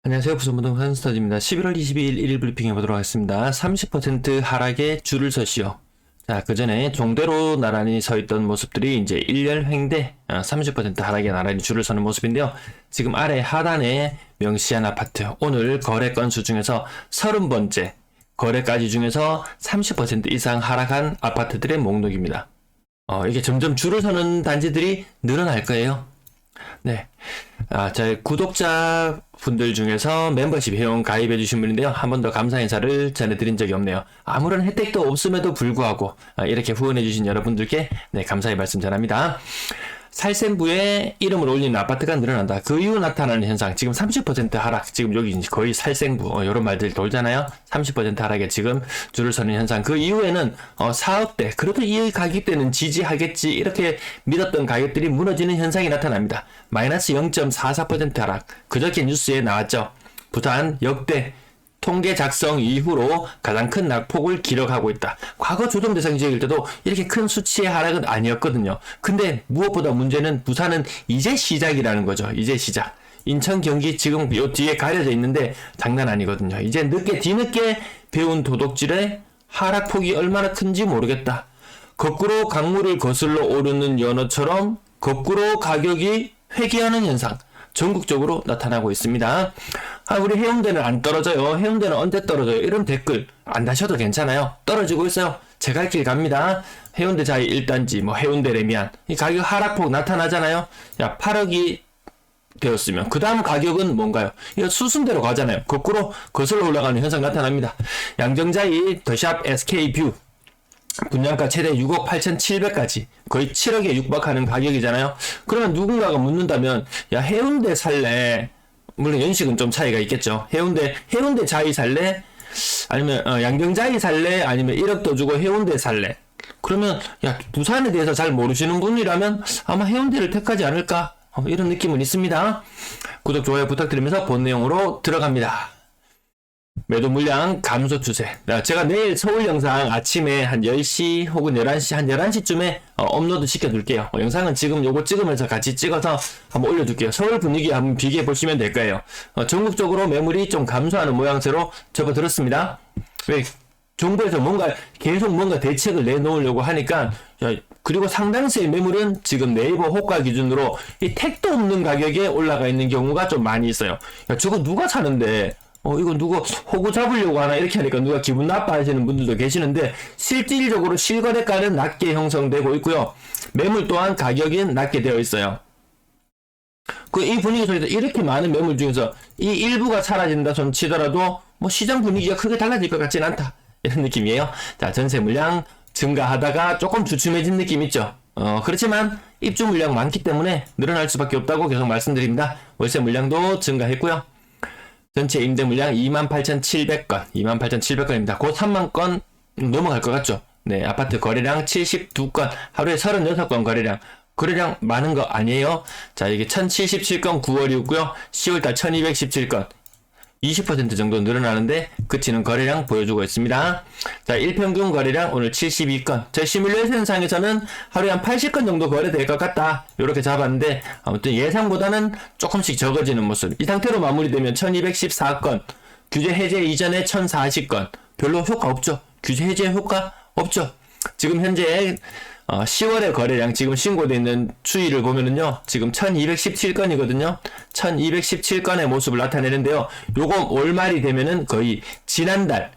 안녕하세요. 부천부동산 스터디입니다. 11월 22일 1일 브리핑 해보도록 하겠습니다. 30% 하락에 줄을 서시오. 자, 그 전에 종대로 나란히 서 있던 모습들이 이제 1년 횡대 30% 하락에 나란히 줄을 서는 모습인데요. 지금 아래 하단에 명시한 아파트, 오늘 거래 건수 중에서 30번째 거래까지 중에서 30% 이상 하락한 아파트들의 목록입니다. 이게 점점 줄을 서는 단지들이 늘어날 거예요. 네. 저희 구독자분들 중에서 멤버십 회원 가입해주신 분인데요. 한 번 더 감사 인사를 전해드린 적이 없네요. 아무런 혜택도 없음에도 불구하고 이렇게 후원해주신 여러분들께 감사의 말씀 전합니다. 살생부에 이름을 올리는 아파트가 늘어난다. 그 이후 나타나는 현상, 지금 30% 하락, 지금 여기 거의 살생부, 이런 말들이 돌잖아요. 30% 하락에 지금 줄을 서는 현상. 그 이후에는 사업대, 그래도 이 가격대는 지지하겠지, 이렇게 믿었던 가격들이 무너지는 현상이 나타납니다. 마이너스 0.44% 하락. 그저께 뉴스에 나왔죠. 부산 역대 통계 작성 이후로 가장 큰 낙폭을 기록하고 있다. 과거 조정 대상 지역일 때도 이렇게 큰 수치의 하락은 아니었거든요. 근데 무엇보다 문제는 부산은 이제 시작이라는 거죠. 이제 시작. 인천, 경기 지금 요 뒤에 가려져 있는데 장난 아니거든요. 이제 뒤늦게 배운 도둑질의 하락폭이 얼마나 큰지 모르겠다. 거꾸로 강물을 거슬러 오르는 연어처럼 거꾸로 가격이 회귀하는 현상. 전국적으로 나타나고 있습니다. 우리 해운대는 안 떨어져요. 해운대는 언제 떨어져요? 이런 댓글 안 다셔도 괜찮아요. 떨어지고 있어요. 제 갈 길 갑니다. 해운대 자이 1단지, 해운대 레미안. 이 가격 하락폭 나타나잖아요. 8억이 되었으면 그 다음 가격은 뭔가요? 이거 수순대로 가잖아요. 거꾸로 거슬러 올라가는 현상 나타납니다. 양정자이 더샵 SK뷰. 분양가 최대 6억 8,700까지 거의 7억에 육박하는 가격이잖아요. 그러면 누군가가 묻는다면, 야, 해운대 살래? 물론 연식은 좀 차이가 있겠죠. 해운대 자이 살래? 아니면 양정자이 살래? 아니면 1억 더 주고 해운대 살래? 그러면 부산에 대해서 잘 모르시는 분이라면 아마 해운대를 택하지 않을까? 이런 느낌은 있습니다. 구독, 좋아요 부탁드리면서 본 내용으로 들어갑니다. 매도 물량 감소 추세. 제가 내일 서울 영상 아침에 한 10시 혹은 11시, 한 11시쯤에 업로드 시켜둘게요. 영상은 지금 요거 찍으면서 같이 찍어서 한번 올려둘게요. 서울 분위기 한번 비교해 보시면 될 거예요. 전국적으로 매물이 좀 감소하는 모양새로 접어들었습니다. 왜? 정부에서 계속 뭔가 대책을 내놓으려고 하니까, 그리고 상당수의 매물은 지금 네이버 호가 기준으로 이 택도 없는 가격에 올라가 있는 경우가 좀 많이 있어요. 저거 누가 사는데? 이거 누가 호구 잡으려고 하나? 이렇게 하니까 누가 기분 나빠하시는 분들도 계시는데, 실질적으로 실거래가는 낮게 형성되고 있고요. 매물 또한 가격이 낮게 되어 있어요. 이 분위기 속에서 이렇게 많은 매물 중에서 이 일부가 사라진다 손 치더라도 시장 분위기가 크게 달라질 것 같진 않다. 이런 느낌이에요. 자, 전세 물량 증가하다가 조금 주춤해진 느낌 있죠. 그렇지만 입주 물량 많기 때문에 늘어날 수밖에 없다고 계속 말씀드립니다. 월세 물량도 증가했고요. 전체 임대 물량 28,700건, 28,700건입니다. 곧 3만건 넘어갈 것 같죠? 네, 아파트 거래량 72건, 하루에 36건 거래량 많은 거 아니에요? 자, 이게 1077건 9월이었고요. 10월달 1217건, 20% 정도 늘어나는데 그치는 거래량 보여주고 있습니다. 자, 일평균 거래량 오늘 72건. 제 시뮬레이션 상에서는 하루에 한 80건 정도 거래될 것 같다, 이렇게 잡았는데 아무튼 예상보다는 조금씩 적어지는 모습. 이 상태로 마무리되면 1214건, 규제 해제 이전에 1040건. 별로 효과 없죠. 규제 해제 효과 없죠. 지금 현재 10월의 거래량, 지금 신고되어 있는 추이를 보면은요, 지금 1217건이거든요. 1217건의 모습을 나타내는데요. 요거 월말이 되면은 거의 지난달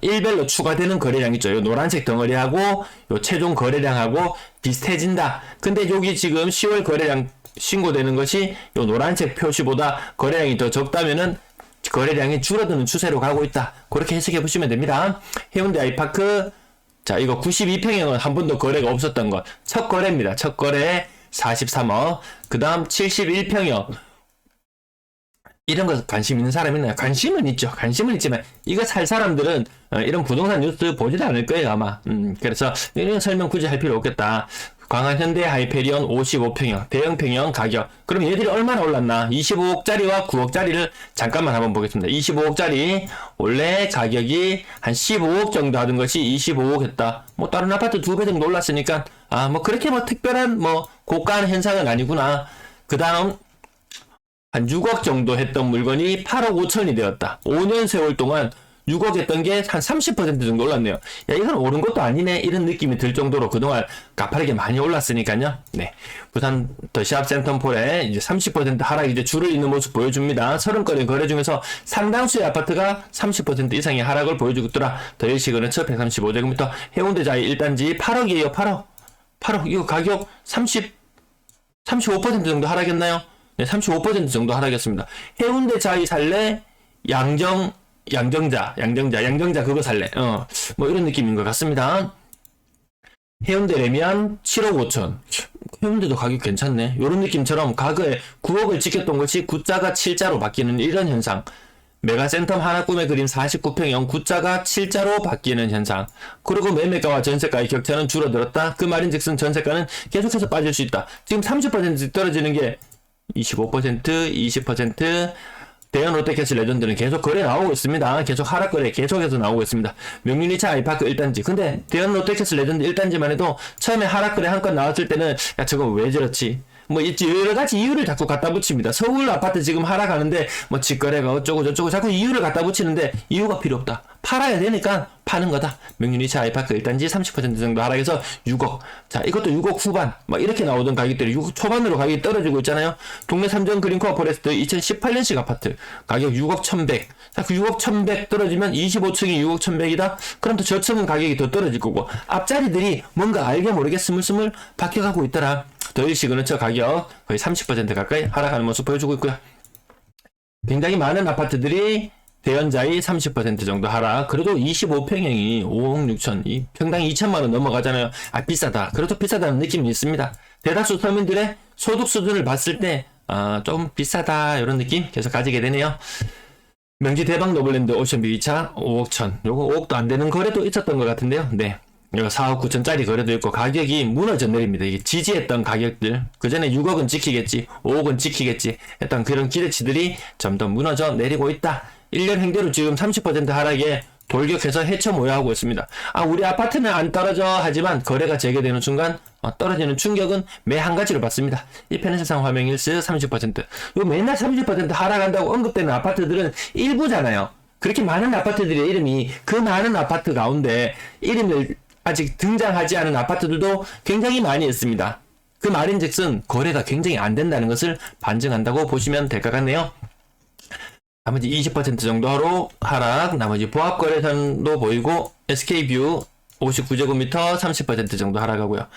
일별로 추가되는 거래량 있죠. 요 노란색 덩어리하고 요 최종 거래량하고 비슷해진다. 근데 여기 지금 10월 거래량 신고되는 것이 요 노란색 표시보다 거래량이 더 적다면은 거래량이 줄어드는 추세로 가고 있다. 그렇게 해석해 보시면 됩니다. 해운대 아이파크, 자, 이거 92평형은 한 번도 거래가 없었던 것. 첫 거래입니다. 첫 거래 43억. 그 다음 71평형. 이런 거 관심 있는 사람 있나요? 관심은 있죠. 관심은 있지만, 이거 살 사람들은 이런 부동산 뉴스 보지도 않을 거예요, 아마. 그래서 이런 설명 굳이 할 필요 없겠다. 광안 현대 하이페리온 55평형, 대형평형 가격. 그럼 얘들이 얼마나 올랐나? 25억짜리와 9억짜리를 잠깐만 한번 보겠습니다. 25억짜리, 원래 가격이 한 15억 정도 하던 것이 25억 했다. 다른 아파트 2배 정도 올랐으니까, 그렇게 특별한, 고가한 현상은 아니구나. 그 다음, 한 6억 정도 했던 물건이 8억 5천이 되었다. 5년 세월 동안 6억 했던 게 한 30% 정도 올랐네요. 야, 이건 오른 것도 아니네. 이런 느낌이 들 정도로 그동안 가파르게 많이 올랐으니까요. 네. 부산 더샵 센텀폴에 이제 30% 하락 이제 줄을 잇는 모습 보여줍니다. 30건의 거래 중에서 상당수의 아파트가 30% 이상의 하락을 보여주고 있더라. 더 일시건의처 135제곱미터 해운대자이 1단지 8억이에요. 8억. 이거 가격 35% 정도 하락했나요? 네, 35% 정도 하락했습니다. 해운대자이 살래? 양정자 그거 살래. 뭐 이런 느낌인 것 같습니다. 해운대 레미안 7억 5천. 해운대도 가격 괜찮네. 요런 느낌처럼 과거에 9억을 찍혔던 것이 9자가 7자로 바뀌는 이런 현상. 메가센텀 하나 꿈의 그림 49평형 9자가 7자로 바뀌는 현상. 그리고 매매가와 전세가의 격차는 줄어들었다. 그 말인즉슨 전세가는 계속해서 빠질 수 있다. 지금 30% 떨어지는 게 25%, 20%, 대형 롯데캐슬 레전드는 계속 거래 나오고 있습니다. 계속 하락 거래 계속해서 나오고 있습니다. 명륜2차 아이파크 1단지. 근데 대형 롯데캐슬 레전드 1단지만 해도 처음에 하락 거래 한 건 나왔을 때는 야 저거 왜 저렇지? 뭐 여러 가지 이유를 자꾸 갖다 붙입니다. 서울 아파트 지금 하락하는데 뭐 직거래가 어쩌고 저쩌고 자꾸 이유를 갖다 붙이는데 이유가 필요 없다. 팔아야 되니까 파는 거다. 명륜2차 아이파크 1단지 30% 정도 하락해서 6억. 자, 이것도 6억 후반. 뭐 이렇게 나오던 가격들이 6억 초반으로 가격이 떨어지고 있잖아요. 동네 삼정 그린코어 포레스트 2018년식 아파트 가격 6억 1100. 자, 그 6억 1100 떨어지면 25층이 6억 1100이다. 그럼 또 저층은 가격이 더 떨어질 거고 앞자리들이 뭔가 알게 모르게 스물스물 바뀌어가고 있더라. 더 일시건의처 가격 거의 30% 가까이 하락하는 모습 보여주고 있고요. 굉장히 많은 아파트들이 대연자이 30% 정도 하락. 그래도 25평형이 5억 6천, 이 평당 2천만원 넘어가잖아요. 아, 비싸다. 그래도 비싸다는 느낌이 있습니다. 대다수 서민들의 소득 수준을 봤을 때, 좀 비싸다. 이런 느낌 계속 가지게 되네요. 명지 대박 노블랜드 오션뷰 2차 5억 천. 요거 5억도 안 되는 거래도 있었던 것 같은데요. 네. 이거 4억 9천짜리 거래도 있고 가격이 무너져 내립니다. 이게 지지했던 가격들 그 전에 6억은 지키겠지 5억은 지키겠지 했던 그런 기대치들이 점점 무너져 내리고 있다. 1년 행대로 지금 30% 하락에 돌격해서 헤쳐모여하고 있습니다. 우리 아파트는 안 떨어져 하지만 거래가 재개되는 순간 떨어지는 충격은 매 한 가지로 받습니다. 1편의 세상 화명 1스 30%. 요 맨날 30% 하락한다고 언급되는 아파트들은 일부잖아요. 그렇게 많은 아파트들의 이름이 그 많은 아파트 가운데 이름을 아직 등장하지 않은 아파트들도 굉장히 많이 있습니다. 그 말인즉슨 거래가 굉장히 안 된다는 것을 반증한다고 보시면 될 것 같네요. 나머지 20% 정도로 하락, 나머지 보합거래선도 보이고 SK뷰 59제곱미터 30% 정도 하락하고요.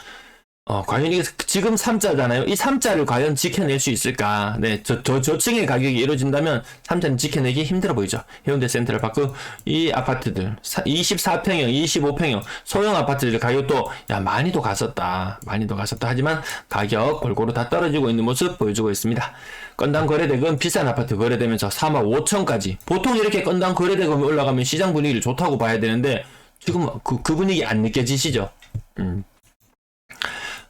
과연 이게 지금 3자잖아요. 이 3자를 과연 지켜낼 수 있을까? 네, 저층의 가격이 이루어진다면 3자는 지켜내기 힘들어 보이죠. 해운대 센트럴파크 이 아파트들 24평형, 25평형 소형 아파트들 가격도 많이도 갔었다. 하지만 가격 골고루 다 떨어지고 있는 모습 보여주고 있습니다. 건당 거래대금 비싼 아파트 거래되면서 3억 5천까지. 보통 이렇게 건당 거래대금이 올라가면 시장 분위기를 좋다고 봐야 되는데 지금 그 분위기 안 느껴지시죠?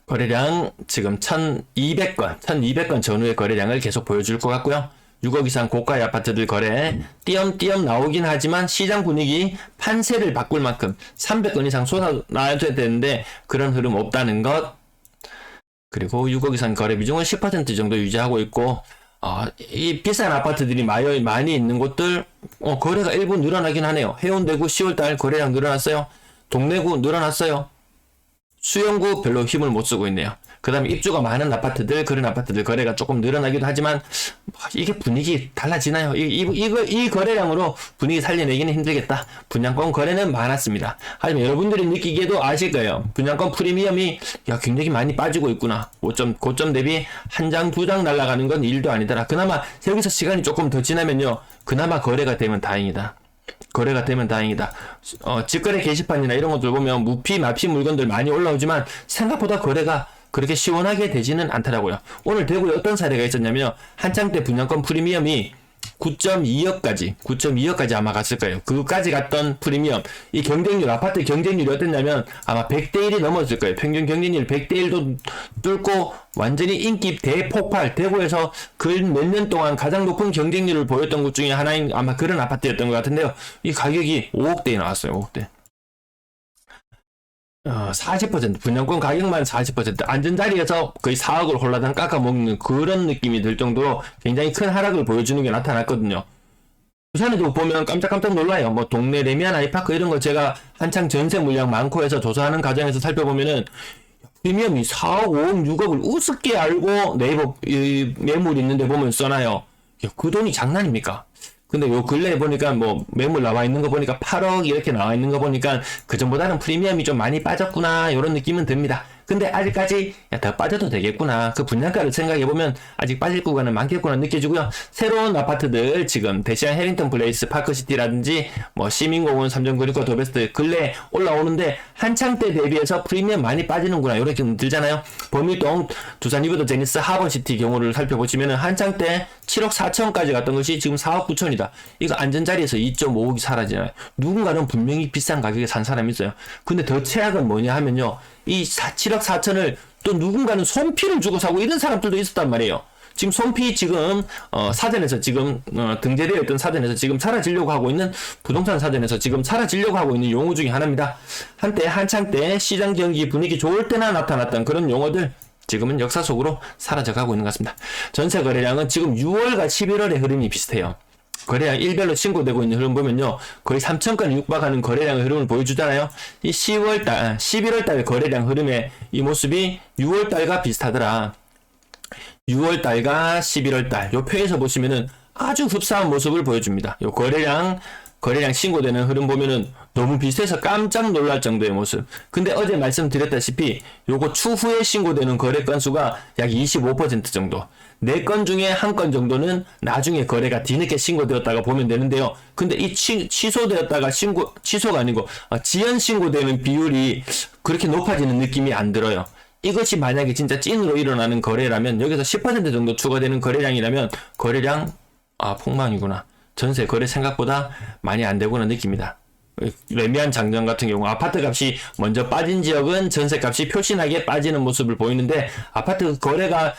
거래량 지금 1200건 전후의 거래량을 계속 보여줄 것 같고요. 6억 이상 고가의 아파트들 거래 띄엄띄엄 나오긴 하지만 시장 분위기 판세를 바꿀 만큼 300건 이상 쏟아나야 되는데 그런 흐름 없다는 것. 그리고 6억 이상 거래 비중은 10% 정도 유지하고 있고 이 비싼 아파트들이 많이 있는 곳들 거래가 일부 늘어나긴 하네요. 해운대구 10월달 거래량 늘어났어요. 동래구 늘어났어요. 수영구 별로 힘을 못 쓰고 있네요. 그 다음에 입주가 많은 아파트들, 그런 아파트들 거래가 조금 늘어나기도 하지만 이게 분위기 달라지나요? 이 거래량으로 분위기 살려내기는 힘들겠다. 분양권 거래는 많았습니다. 하지만 여러분들이 느끼기에도 아실 거예요. 분양권 프리미엄이 굉장히 많이 빠지고 있구나. 고점 대비 한 장, 두 장 날아가는 건 일도 아니더라. 그나마 여기서 시간이 조금 더 지나면요. 그나마 거래가 되면 다행이다. 직거래 게시판이나 이런 것들 보면 무피, 마피 물건들 많이 올라오지만 생각보다 거래가 그렇게 시원하게 되지는 않더라고요. 오늘 대구에 어떤 사례가 있었냐면요. 한창 때 분양권 프리미엄이 9.2억까지 아마 갔을 거예요. 그까지 갔던 프리미엄. 이 경쟁률, 아파트 경쟁률이 어땠냐면 아마 100대1이 넘었을 거예요. 평균 경쟁률 100대1도 뚫고 완전히 인기 대폭발. 대구에서 그 몇 년 동안 가장 높은 경쟁률을 보였던 곳 중에 하나인 아마 그런 아파트였던 것 같은데요. 이 가격이 5억대에 나왔어요. 5억대. 40% 분양권 가격만 40% 안전자리에서 거의 4억을 홀라당 깎아먹는 그런 느낌이 들 정도로 굉장히 큰 하락을 보여주는 게 나타났거든요. 부산에도 보면 깜짝깜짝 놀라요. 뭐 동네 레미안 아이파크 이런 거 제가 한창 전세 물량 많고 해서 조사하는 과정에서 살펴보면은 프리미엄이 4억, 5억, 6억을 우습게 알고 네이버 매물 있는데 보면 써놔요. 야, 그 돈이 장난입니까? 근데 요 근래에 보니까 뭐 매물 나와 있는 거 보니까 8억 이렇게 나와 있는 거 보니까 그전보다는 프리미엄이 좀 많이 빠졌구나 이런 느낌은 듭니다. 근데 아직까지 더 빠져도 되겠구나. 그 분양가를 생각해보면 아직 빠질 구간은 많겠구나 느껴지고요. 새로운 아파트들 지금 대시안 해링턴 플레이스 파크시티라든지 뭐 시민공원 3.9과 더베스트 근래 올라오는데 한창 때 대비해서 프리미엄 많이 빠지는구나 이렇게 들잖아요. 범위동 두산 리버더 제니스 하버시티 경우를 살펴보시면은 한창 때 7억 4천까지 갔던 것이 지금 4억 9천이다. 이거 안전자리에서 2.5억이 사라지나요? 누군가는 분명히 비싼 가격에 산 사람이 있어요. 근데 더 최악은 뭐냐 하면요. 이 7억 4천을 또 누군가는 손피를 주고 사고 이런 사람들도 있었단 말이에요. 지금 손피 지금 사전에서 지금 등재되어 있던 사전에서 지금 사라지려고 하고 있는 부동산 사전에서 지금 사라지려고 하고 있는 용어 중에 하나입니다. 한때 한창 때 시장 경기 분위기 좋을 때나 나타났던 그런 용어들 지금은 역사 속으로 사라져가고 있는 것 같습니다. 전세 거래량은 지금 6월과 11월의 흐름이 비슷해요. 거래량 일별로 신고되고 있는 흐름 보면요. 거의 3천건을 육박하는 거래량의 흐름을 보여주잖아요. 이 10월달, 11월달 거래량 흐름의 이 모습이 6월달과 비슷하더라. 6월달과 11월달 요 표에서 보시면은 아주 흡사한 모습을 보여줍니다. 요 거래량 신고되는 흐름 보면은 너무 비슷해서 깜짝 놀랄 정도의 모습. 근데 어제 말씀드렸다시피 요거 추후에 신고되는 거래 건수가 약 25% 정도. 4건 중에 1건 정도는 나중에 거래가 뒤늦게 신고되었다가 보면 되는데요. 근데 이 취소되었다가 취소가 아니고 지연 신고되는 비율이 그렇게 높아지는 느낌이 안 들어요. 이것이 만약에 진짜 찐으로 일어나는 거래라면 여기서 10% 정도 추가되는 거래량이라면 거래량 폭망이구나. 전세 거래 생각보다 많이 안 되구나 느낍니다. 레미안 장정 같은 경우 아파트 값이 먼저 빠진 지역은 전세 값이 표신하게 빠지는 모습을 보이는데 아파트 거래가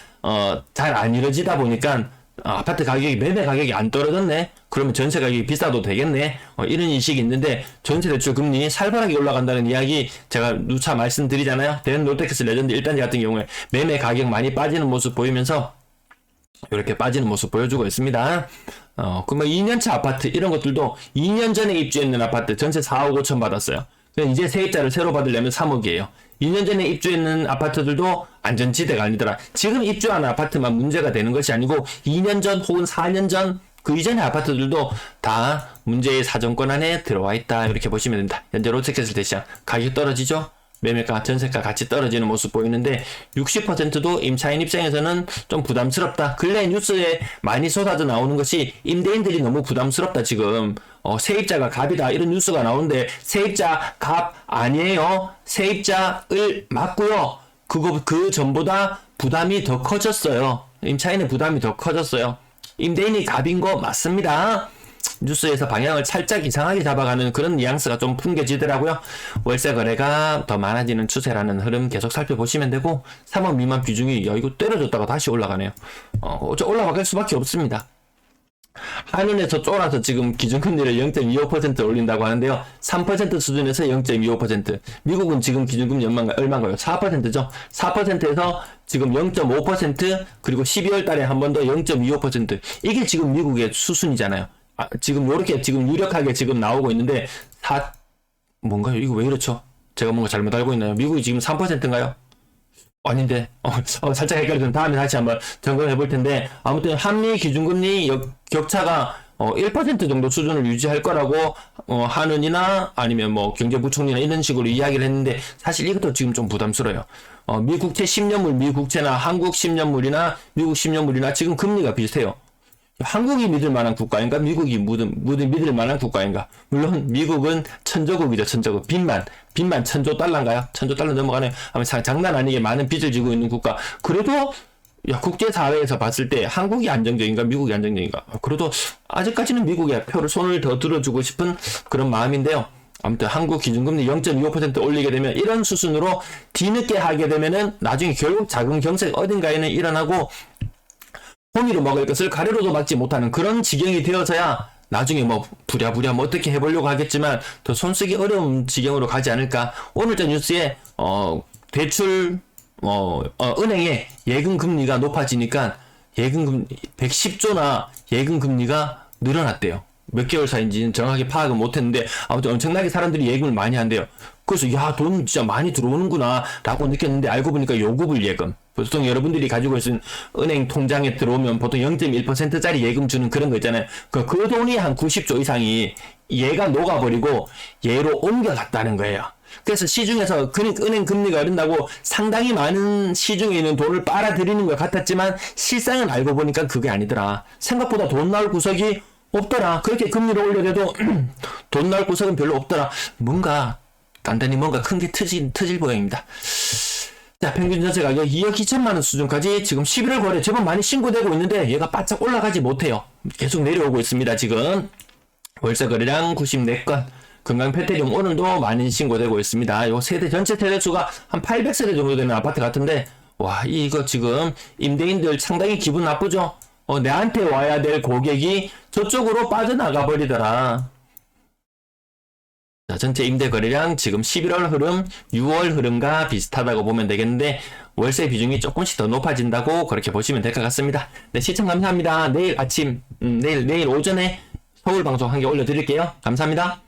잘 안 이루어지다 보니까 아파트 가격이 매매 가격이 안 떨어졌네. 그러면 전세 가격이 비싸도 되겠네. 이런 인식이 있는데 전세 대출 금리 살벌하게 올라간다는 이야기 제가 누차 말씀드리잖아요. 대한 롯데캐슬 레전드 1단지 같은 경우에 매매 가격 많이 빠지는 모습 보이면서 이렇게 빠지는 모습 보여주고 있습니다. 그러면 2년차 아파트 이런 것들도 2년 전에 입주했는 아파트 전세 4억 5천 받았어요. 이제 세입자를 새로 받으려면 3억이에요. 2년 전에 입주했는 아파트들도 안전지대가 아니더라. 지금 입주한 아파트만 문제가 되는 것이 아니고 2년 전 혹은 4년 전 그 이전의 아파트들도 다 문제의 사정권 안에 들어와 있다. 이렇게 보시면 됩니다. 현재 롯데캐슬 대시장 가격 떨어지죠? 매매가 전세가 같이 떨어지는 모습 보이는데 60%도 임차인 입장에서는 좀 부담스럽다. 근래 뉴스에 많이 쏟아져 나오는 것이 임대인들이 너무 부담스럽다. 지금 세입자가 갑이다 이런 뉴스가 나오는데 세입자 갑 아니에요. 세입자을 맞고요. 그 전보다 부담이 더 커졌어요. 임차인의 부담이 더 커졌어요. 임대인이 갑인 거 맞습니다. 뉴스에서 방향을 살짝 이상하게 잡아가는 그런 뉘앙스가 좀 풍겨지더라고요. 월세 거래가 더 많아지는 추세라는 흐름 계속 살펴보시면 되고 3억 미만 비중이 이거 때려줬다가 다시 올라가네요. 올라갈 수밖에 없습니다. 한은에서 쫄아서 지금 기준금리를 0.25% 올린다고 하는데요. 3% 수준에서 0.25%. 미국은 지금 기준금리 얼마인가요? 4%죠. 4%에서 지금 0.5% 그리고 12월 달에 한 번 더 0.25%. 이게 지금 미국의 수순이잖아요. 지금 요렇게 지금 유력하게 지금 나오고 있는데 뭔가요? 이거 왜 이렇죠? 제가 뭔가 잘못 알고 있나요? 미국이 지금 3%인가요? 아닌데 살짝 헷갈려서 다음에 다시 한번 점검해 볼 텐데 아무튼 한미 기준금리 격차가 1% 정도 수준을 유지할 거라고 한은이나 아니면 뭐 경제부총리나 이런 식으로 이야기를 했는데 사실 이것도 지금 좀 부담스러워요. 미국채 10년물 미국채나 한국 10년물이나 미국 10년물이나 지금 금리가 비슷해요. 한국이 믿을 만한 국가인가? 미국이 믿을 만한 국가인가? 물론 미국은 천조국이죠. 천조국. 빚만 1000조 달러인가요? 1000조 달러 넘어가네요. 아마 장난 아니게 많은 빚을 지고 있는 국가. 그래도 국제사회에서 봤을 때 한국이 안정적인가? 미국이 안정적인가? 그래도 아직까지는 미국에 손을 더 들어주고 싶은 그런 마음인데요. 아무튼 한국 기준금리 0.25% 올리게 되면 이런 수순으로 뒤늦게 하게 되면은 나중에 결국 작은 경색 어딘가에는 일어나고 호미로 먹을 것을 가래로도 막지 못하는 그런 지경이 되어서야 나중에 뭐 부랴부랴 뭐 어떻게 해보려고 하겠지만 더 손쓰기 어려운 지경으로 가지 않을까. 오늘자 뉴스에 대출 은행의 예금 금리가 높아지니까 예금금 110조나 예금 금리가 늘어났대요. 몇 개월 사이인지는 정확히 파악은 못했는데 아무튼 엄청나게 사람들이 예금을 많이 한대요. 그래서 야, 돈 진짜 많이 들어오는구나 라고 느꼈는데 알고 보니까 요구불 예금. 보통 여러분들이 가지고 있는 은행 통장에 들어오면 보통 0.1%짜리 예금 주는 그런 거 있잖아요. 그 돈이 한 90조 이상이 얘가 녹아버리고 얘로 옮겨갔다는 거예요. 그래서 시중에서 은행 금리가 오른다고 상당히 많은 시중에 있는 돈을 빨아들이는 것 같았지만 실상은 알고 보니까 그게 아니더라. 생각보다 돈 나올 구석이 없더라. 그렇게 금리를 올려도 돈 나올 구석은 별로 없더라. 뭔가 단단히 뭔가 큰 게 터질 모양입니다. 자, 평균 전세 가격 2억 2천만 원 수준까지 지금 11월 거래 제법 많이 신고되고 있는데 얘가 바짝 올라가지 못해요. 계속 내려오고 있습니다. 지금 월세 거래량 94건, 금강 페트리움 오늘도 많이 신고되고 있습니다. 요 세대 전체 세대수가 한 800세대 정도 되는 아파트 같은데 와, 이거 지금 임대인들 상당히 기분 나쁘죠? 내한테 와야 될 고객이 저쪽으로 빠져나가 버리더라. 자, 전체 임대 거래량 지금 11월 흐름, 6월 흐름과 비슷하다고 보면 되겠는데 월세 비중이 조금씩 더 높아진다고 그렇게 보시면 될 것 같습니다. 네, 시청 감사합니다. 내일 아침, 내일 오전에 서울 방송 한 개 올려드릴게요. 감사합니다.